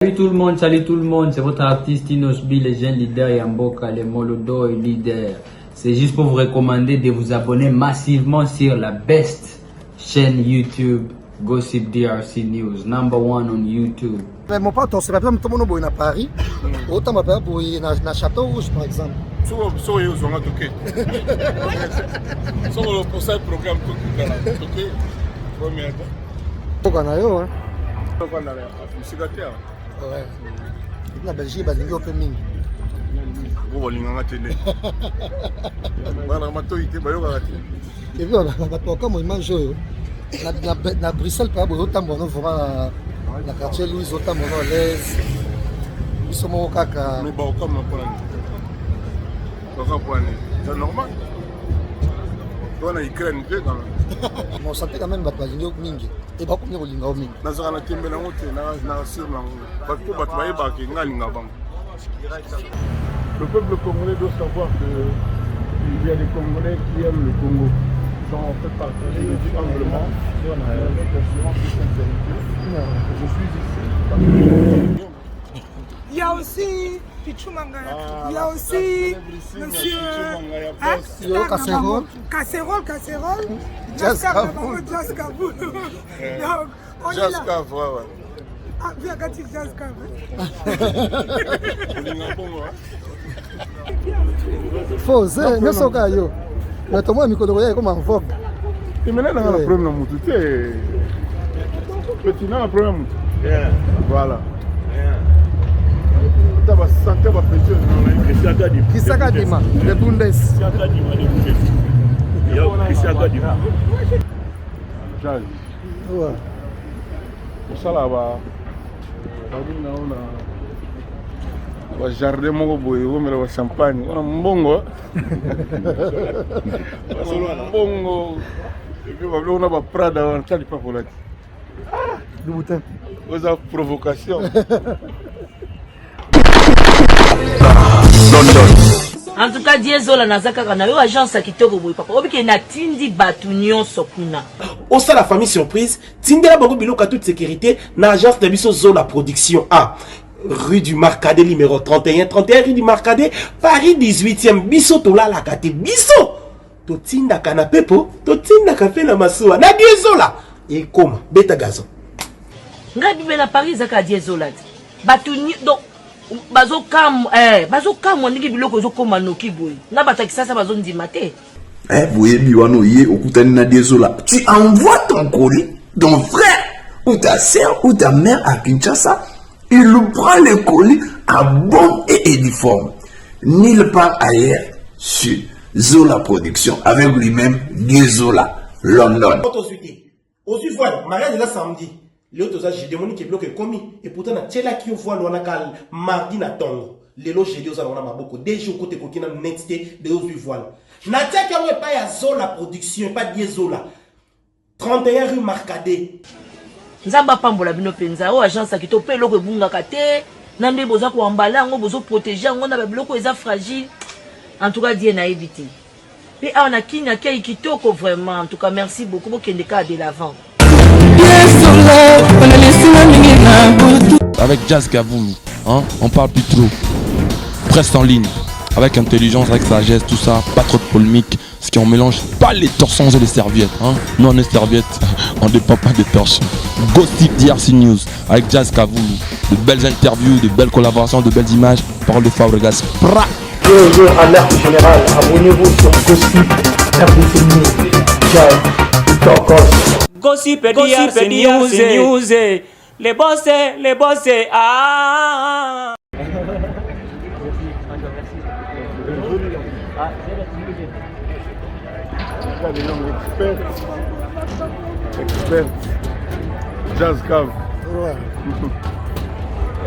Salut tout le monde, c'est votre artiste Inosbi, les jeunes leaders Yamboka, les Molodo et leaders. C'est juste pour vous recommander de vous abonner massivement sur la best chaîne YouTube, Gossip DRC News, #1 on YouTube. Mon pote, on se rappelle tout le monde à Paris. Autant ma père pour na Château Rouge par exemple. So yo zonga toke. So le conseil programme toke. Première. Pourquoi na yo hein? Pourquoi na la musicateur? Ouais. Na Belgique ba lingo pe mingi. Bo bolinga tene. Bana matoite ba yo ka tene. Et puis on va pas comme mange yo. Na Bruxelles pas autant bon vraiment na quartier Louis autant bon à l'aise. Ils sont au caca. Mais bon comme on c'est normal. On a Ukraine dedans. Mon santé quand même battre lingo mingi. Et ba ko ni lingo mingi. Na zaka na tembe na ngote na sur na parce que battu ba ba ki ngalinga bang. Le peuple congolais doit savoir que il y a des Congolais qui aiment le Congo. J'en fais partie humblement. Je suis ici. Il y a aussi Pichou Manga, il y a aussi monsieur Casserole, Jazz Kaboul. Jazz Kaboul, ouais. Ah, viens gâter Jazz Kaboul. Faux, c'est ne so ka yo. Mais toi moi mikolo ya comme en vogue. Et maintenant on a un problème dans mutu te. Petit na un problème. Voilà. Taba santé ba pété. Kisaka Dima, le Bundes. Jazz. Ouais. Ça là bas. On a jardin moko boye on met le champagne on a mbongo mbongo et puis on a ba Prada on tali pas pour là Du boutin. aux provocation. En tout cas, Diezola Nazaka kana yo agence à kitoko boy papa. Obi ke na tindi batu nyonso kuna. Au sein de la famille surprise, tindela bango biloko à toute sécurité na agence de biso Zola Production A. Rue du Marcadet numéro 31 rue du Marcadet, Paris 18e. Biso tola la kate biso. To tinda kana pepo, to tinda café na masuwa. Na Diezola. Et comme beta gazon. Nga bibe na Paris zaka Diezola. Batu donc bazo kam ndiki biloko zo koma noki boy. Na batakisa sa bazo ndima te. Boye biwano ye okutani na Diezola. Tu envoies ton colis, ton frère ou ta sœur ou ta mère à Kinshasa. Il prend le colis à bon et uniforme. Nulle part ailleurs sur Zola Production avec lui-même Diezola, London. Aujourd'hui, voilà, mariage là samedi. L'autre j'ai demandé que bloc est commis et pourtant na tela qui voit on a cal mardi na tongo. Lelo jeudi aux alona maboko déjà côté kokina netité de aujourd'hui voilà. Na tia qui a pas ya Zola Production pas Diezola. 31 rue Marcadet. Nzamba pambola bino penza o agence à kitoko pe loko ebunga kate. Nande boza ko ambala ngo bozo protéger ngo na ba biloko eza fragile. En tout cas Dieu na évité. Et on a qui na kei kitoko vraiment en tout cas merci beaucoup pour kende ka de l'avant. Avec Jazz Kaboul, hein, on parle plus trop. Presse en ligne, avec intelligence, avec sagesse, tout ça, pas trop de polémique. Ce qui on mélange pas les torsons et les serviettes. Hein. Nous on est serviettes, on ne dépend pas des torsons. Gossip DRC News, avec Jazz Kaboul. De belles interviews, de belles collaborations, de belles images. Parole de Fabregas. Alerte générale, abonnez-vous sur Gossip DRC News. Jazz, Tokos. Gossip DRC News, les boss, ah. Expert. Jazz Cav. Ouais.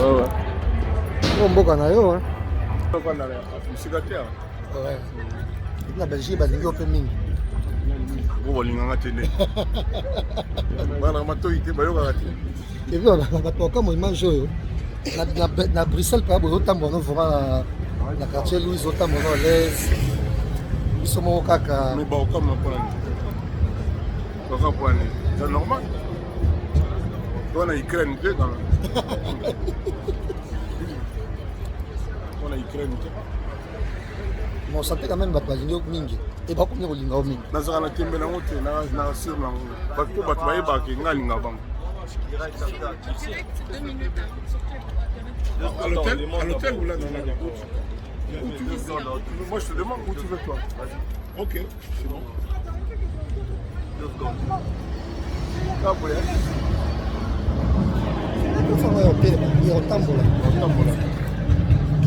Ouais. On mboka na yo hein. Pourquoi na la musicateur? Ouais. Na Belgique ba lingo pe mingi. Bo bolinga tene. Bana matoite ba yo ka tene. Et puis on va pas comme mange yo. Na Bruxelles pas autant bon vraiment na quartier Louis autant bon à l'aise. Ils sont au caca. Mais bon comme on prend. C'est normal. On a Ukraine, dans la... On a Ukraine. Mais on sentait quand même que les gens mingi. Et pas comme les gens mingi. Dans un temple, na sur la parce que tu vas y baquer, na linga bang. À l'hôtel ou là dans la gare? Moi je te demande où tu veux toi. Ok, c'est bon. Ah ouais. Vous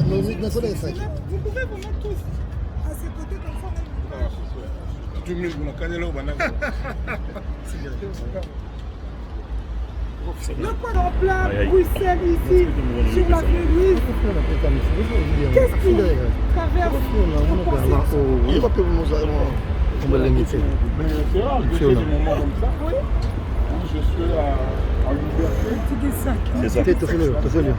pouvez vous mettre tous à ses côtés comme ça. Tu me Le point en plat, Bruxelles ici, sur la Louise. Qu'est-ce qui traverse vos pensées? Il va on va l'imiter. Mais c'est rare que j'ai des moments comme ça. Oui. Je suis en liberté. C'est ça. Fais-le.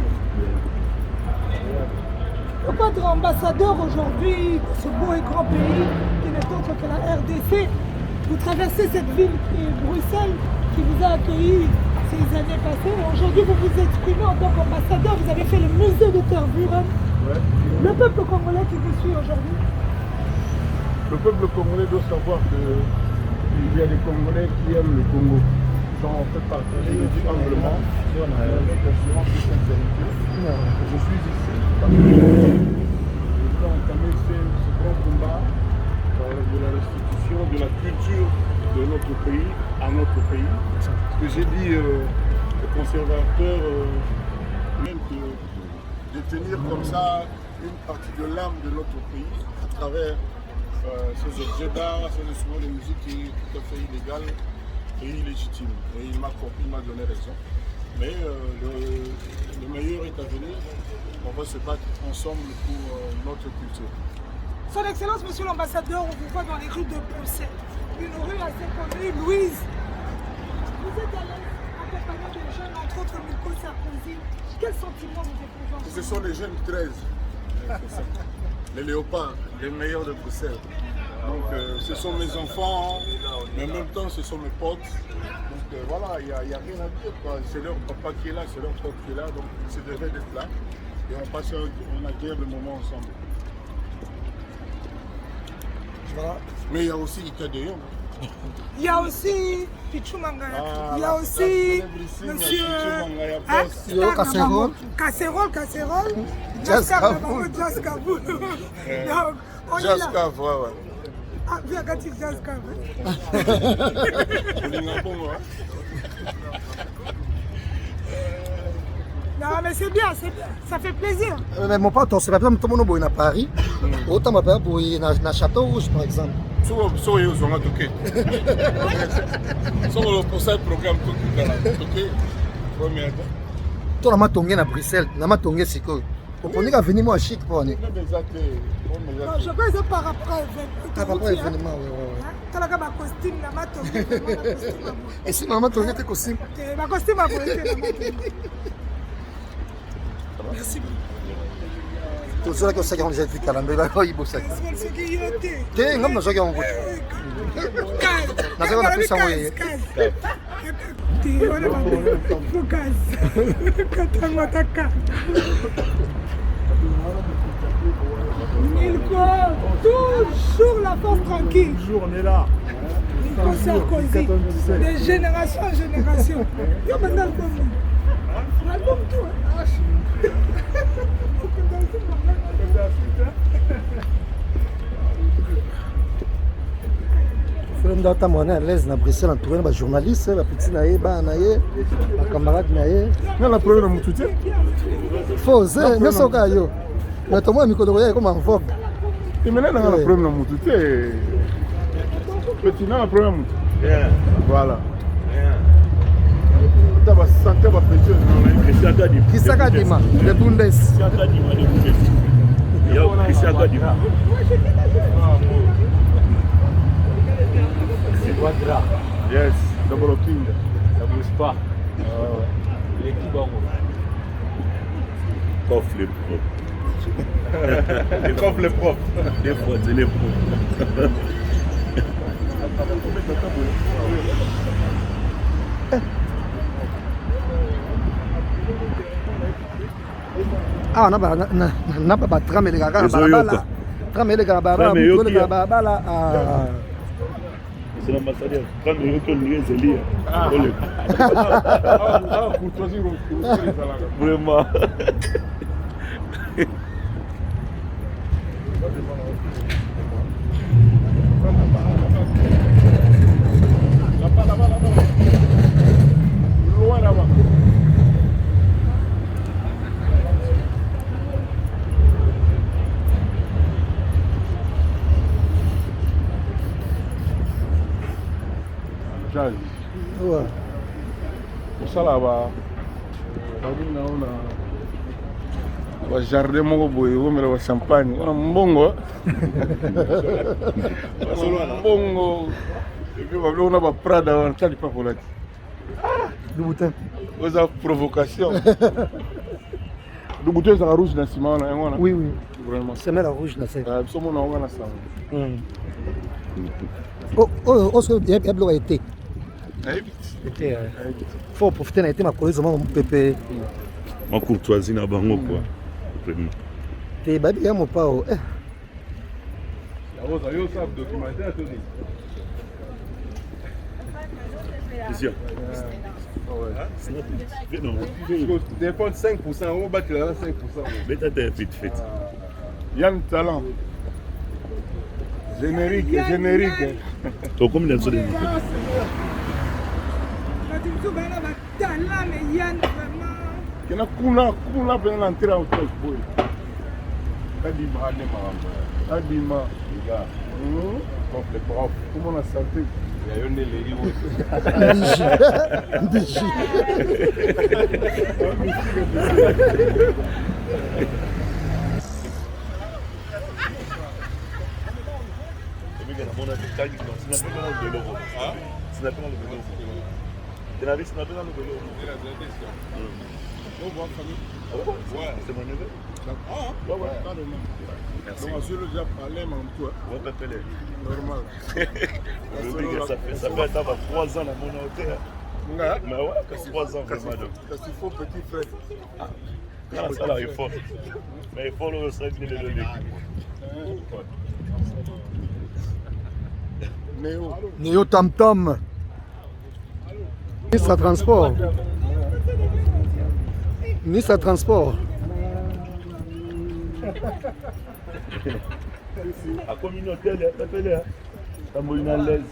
Pourquoi être ambassadeur aujourd'hui de ce beau et grand pays qui n'est autre que la RDC? Vous traversez cette ville qui est Bruxelles, qui vous a accueilli ces années passées. Aujourd'hui, vous vous exprimez en tant qu'ambassadeur. Vous avez fait le musée de Tervuren. Ouais. Le peuple congolais qui vous suit aujourd'hui. Le peuple congolais doit savoir qu'il y a des Congolais qui aiment le Congo. J'en fais partager humblement avec assurance de sincérité. Je suis ici parce que je veux entamer ce grand combat de la restitution de la culture de notre pays à notre pays. Ce que j'ai dit aux conservateurs, même de tenir comme ça une partie de l'âme de notre pays à travers ces objets d'art, ces instruments de musique qui est tout à fait illégal et illégitime. Et il m'a compris, il m'a donné raison. Mais le meilleur est à venir. On va se battre ensemble pour notre culture. Son Excellence, Monsieur l'Ambassadeur, on vous voit dans les rues de Bruxelles. Une rue assez connue, Louise. Vous êtes à l'aise accompagné de jeunes, entre autres Nico Sarkozy. Quel sentiment vous éprouvez? Ce sont les jeunes 13. Les léopards, les meilleurs de Bruxelles. Donc ce sont mes enfants, mais en même temps ce sont mes potes. Donc voilà, il n'y a rien à dire. C'est leur papa qui est là, c'est leur pote qui est là, donc ils se devaient d'être là. Et on passe un agréable moment ensemble. Voilà. Mais il y a aussi Ika de Yom. Il y a aussi Pichou Mangaya. Il y a aussi Monsieur Casserole. Jazz Kaboul. Jazz Kaboul. Jazz Kaboul, ouais. Ah, viens, Gati Jazz Kaboul. Non, mais c'est bien, ça fait plaisir. Mais mon pote, on se rappelle tout le monde à Paris. Autant ma père pour y dans Château Rouge, par exemple. So yo zonga toke. So le conseil programme tout là. Toke. Première. Toi la matongé à Bruxelles, la matongé c'est quoi? Vous prenez qu'à venir moi chic pour aller. Non, je pense que par après événement. Tu as un costume, la matongé. Et si maman tongé tes costumes? Ma costume a volé. Merci beaucoup. Tout ça que ça qui ont déjà fait calambe là il bosse. T'es ngam na joga on vote. Na joga na pesa moye. T'es on va focus. Katanga taka. Il croit toujours la force tranquille. Toujours on est là. Nico Sarkozy, de génération en génération. Yo maintenant l'album tout. Film d'ata mon à l'aise na Bruxelles entouré de journalistes, la petite naïe, ba naïe, ma camarade naïe. Non la problème na mututé. Faux, ne soka yo. Mais toi moi micro de comme en vogue. Et maintenant on a la problème na mututé. Petit na la problème. Voilà. Santé va péter. Kisaka Dima, le Bundes. Kisaka Dima. Yes, double king. Ça bouge pas. L'équipe en haut. Coffre les propres. Les coffres les propres. Les fois, c'est les propres. Ah, na ba tram ele kaka balabala. Tram ele kaka balabala. C'est l'ambassadeur. Tram ele que lui Zélie. Ah, courtoisie vraiment. Loin là-bas. Ouais. osala bajardin moko boye omela bachampagne wana mbongo mbongo epe babiloko na baprada wana tali papolati Louboutin oza provocation Louboutin ezaka rouge na nsima wana yango wana oui oui vraiment semelle rouge na se biso mona yango na sango oso ya biloko ya ete faut profiter na ete makolo ezoma pepe ma courtoisie na bango quoi te babi ya mopao yo ça documentaire to dit Monsieur. Non, téléphone 5%, on va battre là 5%. Mais t'as vite fait. Yann Talent. Générique. Donc combien de choses Kena kuna pena na ntira auto boy. Kadima ne maramba. Kadima les gars. Les profs, comment on a santé? Il y a une lady Ndiji. C'est mon neveu. Ouais, carrément. Merci. Donc, je l'ai déjà parlé, mais toi. Ouais, t'appelles. Normal. Ça fait 3 ans dans mon hôtel. Mais ouais, 3 ans vraiment. Parce qu'il faut petit frère. Ah, ça là, il faut. Mais il faut le ressentiment de l'équipe. Néo Tam Tam. Ministre Transport. Ministre Transport. A communauté, appelez. Ça m'a une à l'aise.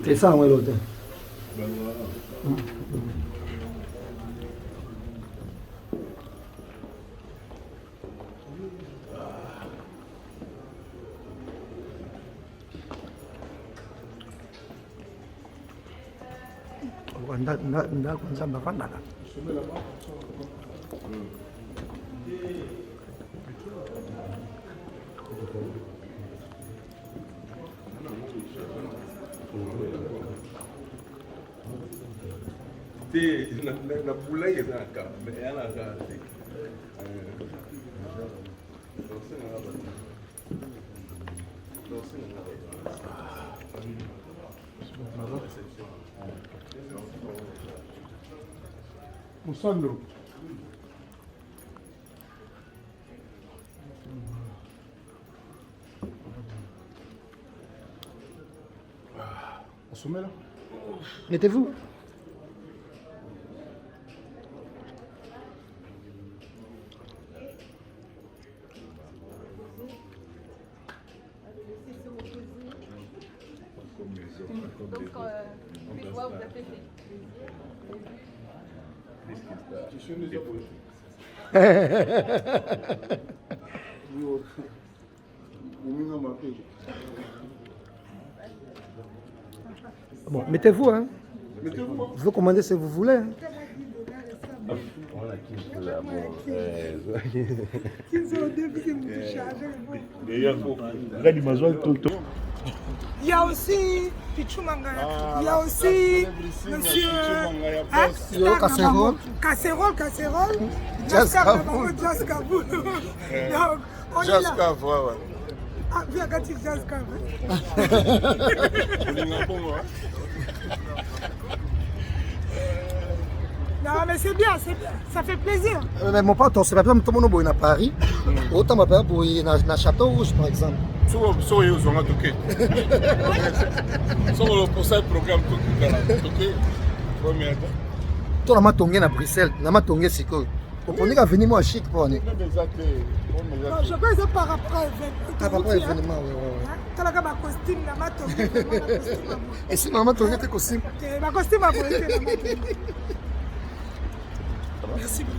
C'est ça, ouais, l'hôtel. ndako nzambe avandaka na pulai ezalaka eyalaka te Musandro. Assumez là. Mettez-vous. Bon, mettez-vous, hein. Vous commandez ce que vous voulez. Hein. Il y a aussi Pichou Mangaya. Il y a aussi monsieur Casserole. Jazz Kaboul. Jazz Kaboul. Ah, viens quand il Jazz Kaboul. Non, mais c'est bien, ça fait plaisir. Mais mon pote, on se rappelle tout le monde à Paris. Autant ma père pour dans Château Rouge, par exemple. So yo zonga toke. So le pour ça programme toke. Premier. Toi la matongé à Bruxelles, la matongé c'est quoi? On peut dire venir moi chic pour aller. Non, je crois que c'est par rapport à l'événement. Tu as un costume, la matongé. Et si maman tongé tes costumes? Ma costume a volé. Merci beaucoup.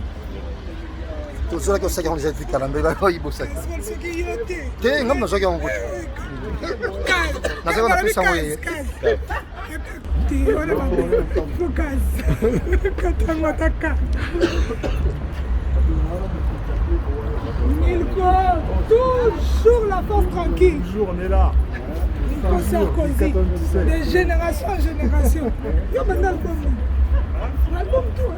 Tout ça que ça qui ont déjà fait calamber là, il bosse. T'es non, je regarde en route. Na sasa napesa wewe. Il croit toujours la force tranquille. Toujours on est là. Sarkozy, de génération en génération. Il y a maintenant l'album tout.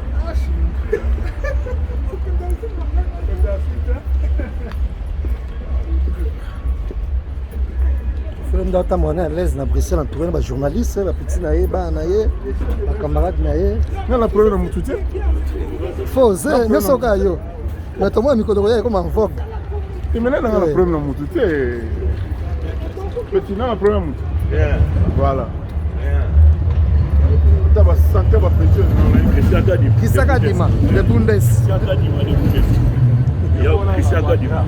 Frère d'Ata Moana à l'aise na Bruxelles entouré de journalistes, les petits naïe, les camarades naïe. Non la première mutute. Faux, c'est mais ça ka yo. Mais toi moi micro de comme en vogue. Et maintenant la première mutute. Petit na la première mutute. Voilà. Taba santé ba petit na Kisaka Dima, le Bundes. Kisaka Dima le Bundes. Ya Kisaka Dima.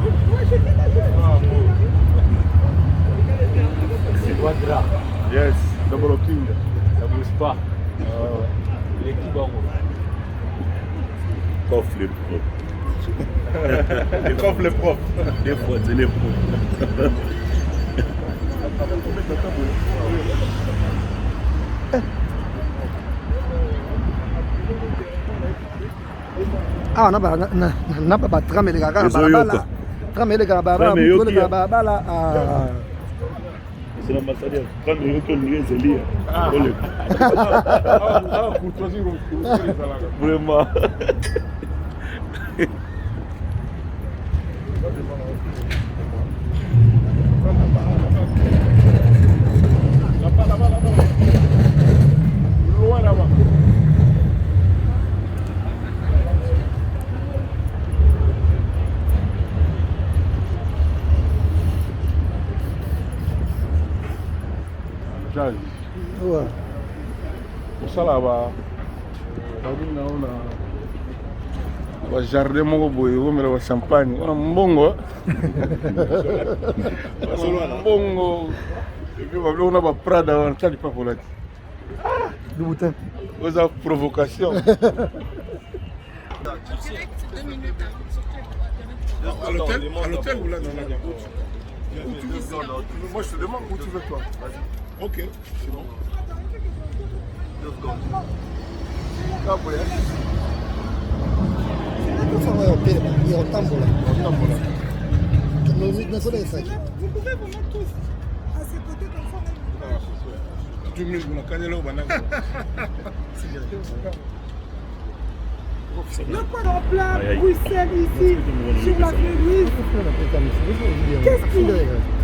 Yes, double king. Ça bouge pas. Il est qui bon? Coffre propre. Les coffres propres. Les fois, c'est les propres. Ah, on a pas tramé les gars. Tramé les gars, c'est l'ambassadeur. Quand il y a quelqu'un qui est vraiment. Loin là-bas. Ouais. Pour ça là-bas, on a jardin moko boye, on a champagne, on a mbongo. Mbongo. Et puis on a pas Prada, on a pas pour là. Du boutin. Vous avez provocation. À l'hôtel ou là dans la moi je te demande où tu veux toi. Ok, c'est bon. 2 secondes. Ah, ouais. Vous pouvez vous mettre tous à ses côtés comme ça. Tu me dis, le quadre plat, Bruxelles ici, sur la Louise. Qu'est-ce qui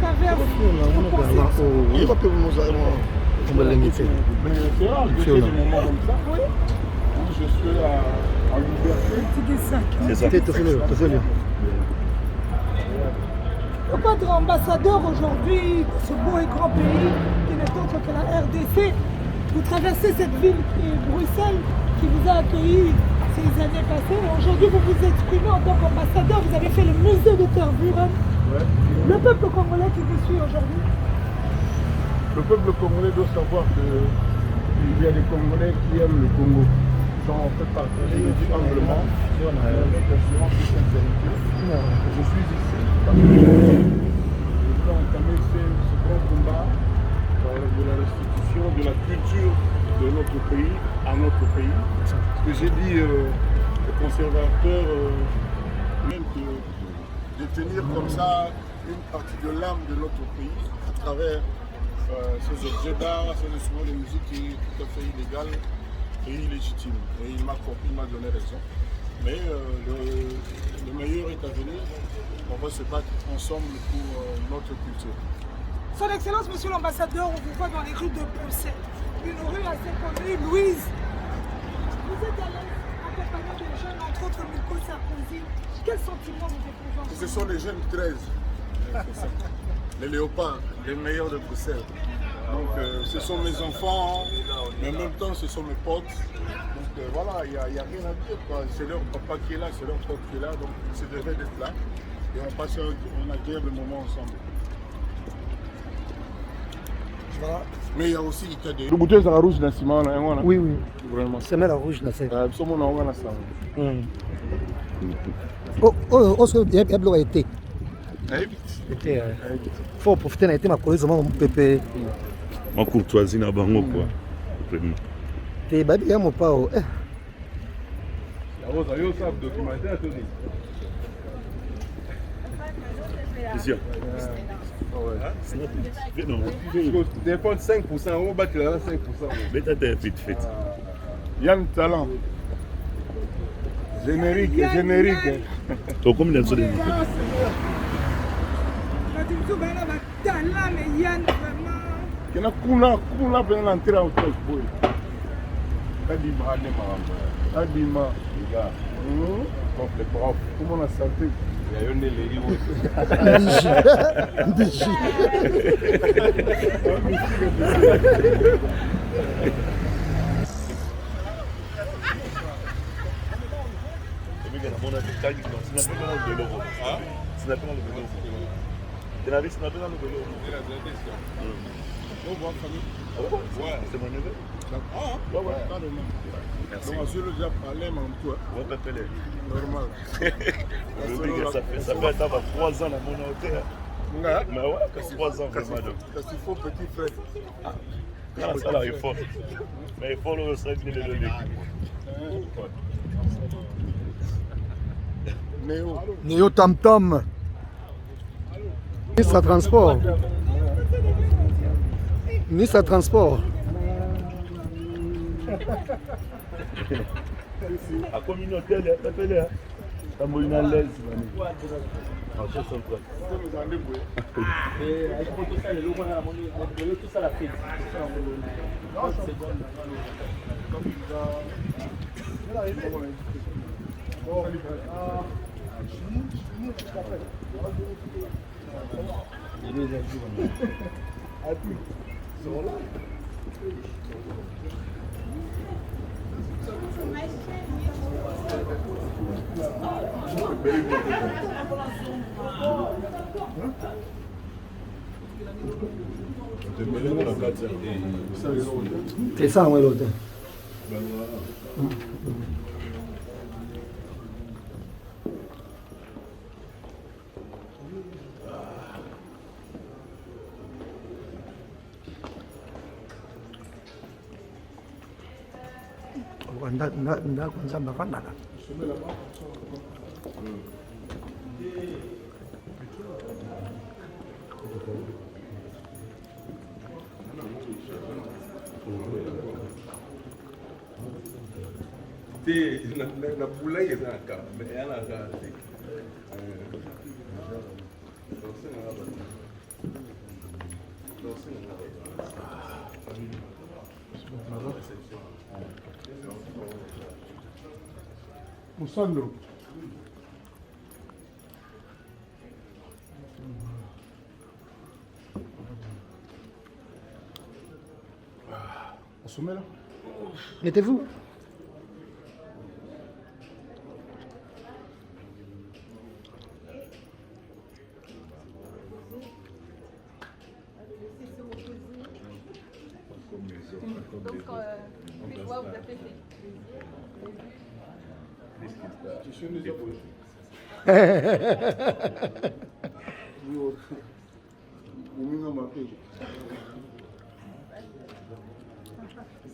traverse vos pensées? Il va peut nous on va l'imiter. Mais c'est rare que j'ai des moments comme ça. Oui. Je suis en liberté. C'est ça. Le quadre ambassadeur aujourd'hui, ce beau et grand pays qui n'est autre que la RDC, vous traversez cette ville qui est Bruxelles, qui vous a accueilli ces années passées. Aujourd'hui, vous vous exprimez en tant qu'ambassadeur. Vous avez fait le musée de Tervuren. Ouais. Le peuple congolais qui vous suit aujourd'hui. Le peuple congolais doit savoir qu'il y a des Congolais qui aiment le Congo. Ils ont en fait partagé humblement notre assurance de sincérité. Je suis ici parce que je voulais entamer ce grand combat de la restitution de la culture culture de notre pays à notre pays. Ce que j'ai dit aux conservateurs, même de tenir comme ça une partie de l'âme de notre pays à travers ces objets d'art, ces instruments de musique qui est tout à fait illégal et illégitime. Et il m'a compris, il m'a donné raison. Mais le meilleur est à venir. On va se battre ensemble pour notre culture. Son Excellence, Monsieur l'Ambassadeur, on vous voit dans les rues de Bruxelles. Une rue assez connue, Louise. Vous êtes à l'aise accompagné des jeunes, entre autres Nico Sarkozy. Quel sentiment vous éprouvez? Ce sont les jeunes 13. Les léopards, les meilleurs de Bruxelles. Donc ce sont mes enfants, mais en même temps ce sont mes potes. Donc voilà, il n'y a rien à dire. C'est leur papa qui est là, c'est leur pote qui est là, donc ils se devaient d'être là. Et on passe un agréable moment ensemble. Voilà. Mais il y a aussi des cas de... Le bouteille sera rouge dans le ciment. Oui, oui. Vraiment. C'est la rouge dans le ciment. Oh, il y a de été. Faut profiter de ma collègue, mon pépé. Ma courtoisie n'a pas quoi. T'es babi à mon pao. Ici. Non. Téléphone 5%, on va battre là 5%. Mais t'as vite fait. Yann Talent. Générique. Donc comme il a sonné. Il y a kuna pendant l'entrée en France. Kadima, les gars. Les profs, comment on a santé? Il y a une c'est mon neveu. Merci. Donc, je l'ai déjà parlé, mais toi. Normal. Ça fait 3 ans à mon hôtel. Mais ouais, 3 ans vraiment. Parce qu'il faut petit frère. Ah, ça là, il faut. Mais il faut le recevoir de Néo Tam Tam. Ministre Transport. Ministre Transport. À communauté, il y a appelé. Ça m'a une à l'aise. C'est ça, moi, l'hôtel. Nzambe avandaka. Na pula ye na ka, me yana ka. Musandro. Assumez là. Mettez-vous.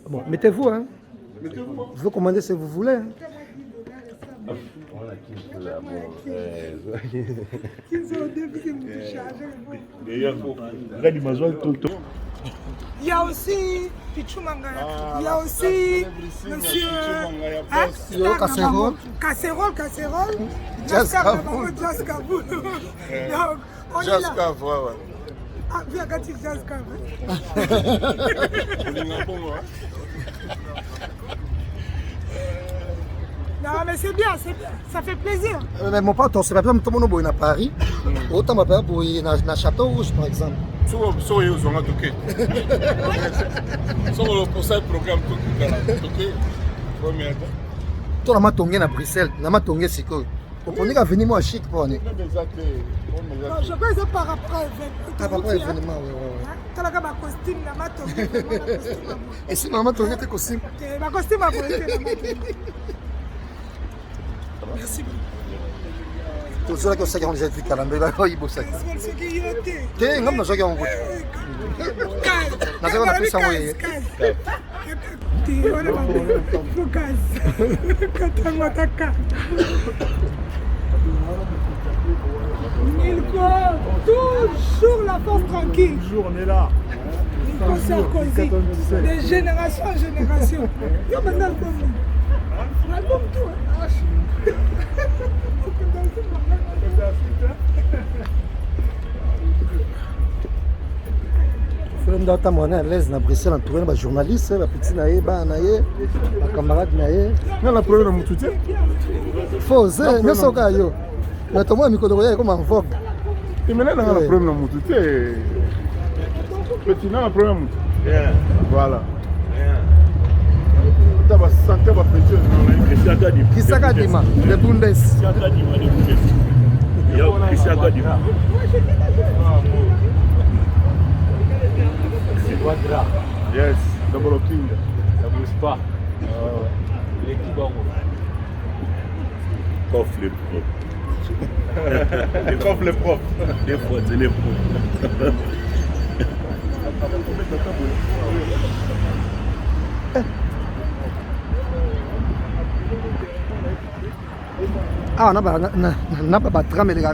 Bon, mettez-vous, hein. Vous commandez ce que vous voulez. Hein. Il y a aussi Pichumanga, il y a aussi monsieur Casserole, Jazz Kaboul. Jazz Kaboul. Ah, viens gâter Jazz Kaboul. Non, mais c'est bien, ça fait plaisir. Mais mon pote, on se rappelle tout le monde à Paris. Autant ma père pour dans Château Rouge, par exemple. So yo zonga toke. So le pour ça programme toke. Premier. Toi la matongé à Bruxelles, la matongé c'est quoi? On peut dire venir moi chic pour aller. Non, je crois que c'est par rapport à l'événement. Tu as un costume, la matongé. Et si maman tongé tes costumes? Ma costume a volé. Merci beaucoup. Tout ça que ça qui ont déjà fait calamber là, il bosse. T'es non, je regarde en route. Na sasa napesa wewe. Il croit toujours la force tranquille. Toujours on est là. Sarkozy, de génération en génération. Il y a maintenant l'album tout. Frère d'Ata Moana à l'aise na Bruxelles entouré de journalistes, les petits naïe, les camarades naïe. Non la première mutute. Faux, c'est mais ça ka yo. Mais toi moi micro de comme en vogue. Et maintenant la première mutute. Petit na la première mutute. Voilà. Taba santé ba petit na Kisaka Dima, le Bundes. Kisaka Dima le Bundes. Il y a Kisaka Dima. Yes, double king. Ça bouge pas. L'équipe en haut. Coffre les propres. Les coffres les propres. Les fois, c'est les propres. Ah, on a pas tramé les gars.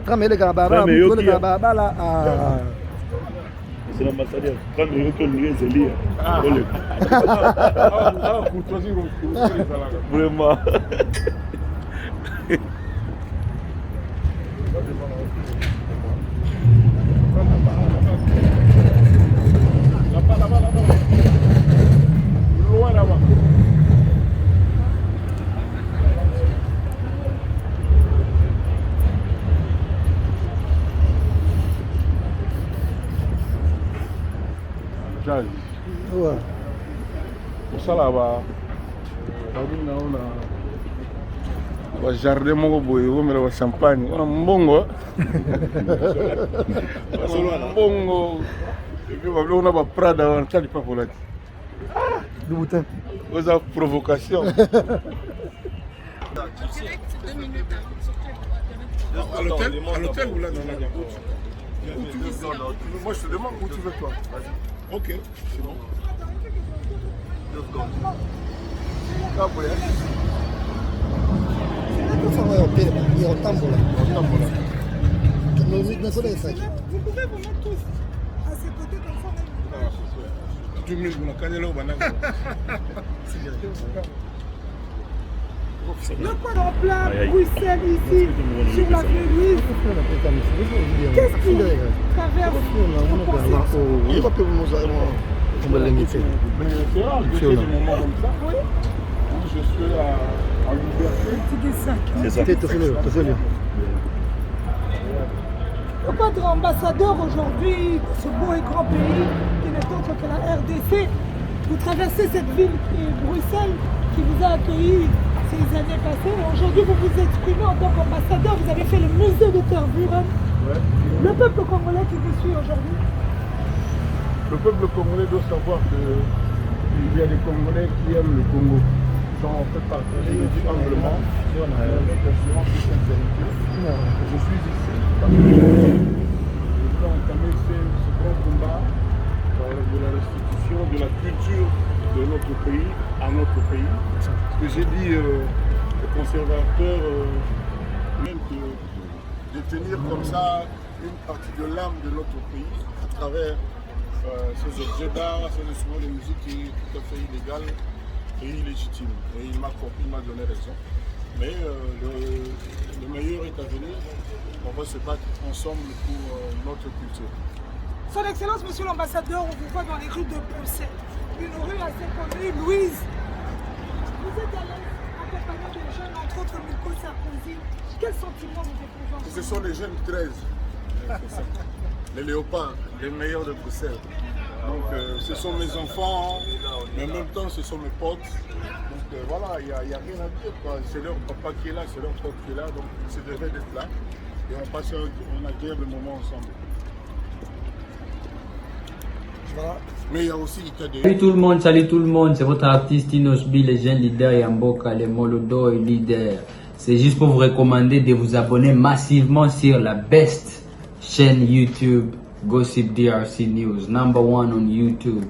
Tramé les gars, c'est l'ambassadeur. Quand il y a quelqu'un qui est vraiment. Loin là-bas. Ouais. Pour ça là-bas, on a jardin moko boye, on a champagne, on a mbongo. Mbongo. Et puis on a pas Prada, on a pas pour là. Du boutin. Vous avez provocation. À l'hôtel ou là dans la moi je te demande où tu veux toi. Ok, c'est bon. 2 secondes. Ah, ouais. Vous pouvez vous mettre tous à ses côtés comme ça. Le quadre plat, Bruxelles ici, sur la Louise. Qu'est-ce qui traverse vos pensées? Il va peut nous on va l'imiter. Mais c'est rare que j'ai des moments comme ça. Oui. Je suis en liberté. C'est ça. Le quadre ambassadeur aujourd'hui, ce beau et grand pays qui n'est autre que la RDC, vous traversez cette ville qui est Bruxelles, qui vous a accueilli ces années passées. Aujourd'hui, vous vous exprimez en tant qu'ambassadeur. Vous avez fait le musée de Tervuren. Ouais. Le peuple congolais qui vous suit aujourd'hui. Le peuple congolais doit savoir qu'il y a des Congolais qui aiment le Congo. Ils ont en fait partagé humblement notre assurance de sincérité. Je suis ici parce que je voulais entamer ce grand combat de la restitution de la culture culture de notre pays à notre pays. Ce que j'ai dit aux conservateurs, même de tenir comme ça une partie de l'âme de notre pays à travers ces objets d'art, ces instruments de musique qui est tout à fait illégal et illégitime. Et il m'a compris, il m'a donné raison. Mais le meilleur est à venir. On va se battre ensemble pour notre culture. Son Excellence, Monsieur l'Ambassadeur, on vous voit dans les rues de Bruxelles. Une rue assez connue, Louise. Vous êtes à l'aise accompagné des jeunes, entre autres Nico Sarkozy. Quel sentiment vous éprouvez? Ce sont les jeunes 13. Les léopards, les meilleurs de Bruxelles. Donc ce sont mes enfants, mais en même temps ce sont mes potes. Donc voilà, il n'y a rien à dire. C'est leur papa qui est là, c'est leur pote qui est là. Donc c'est devait d'être là. Et on passe un agréable moment ensemble. Voilà. Mais il y a aussi des... Salut tout le monde, c'est votre artiste Inosbi, les jeunes leaders Yamboka, les Molodo et leaders. C'est juste pour vous recommander de vous abonner massivement sur la best chaîne YouTube, Gossip DRC News, #1 on YouTube.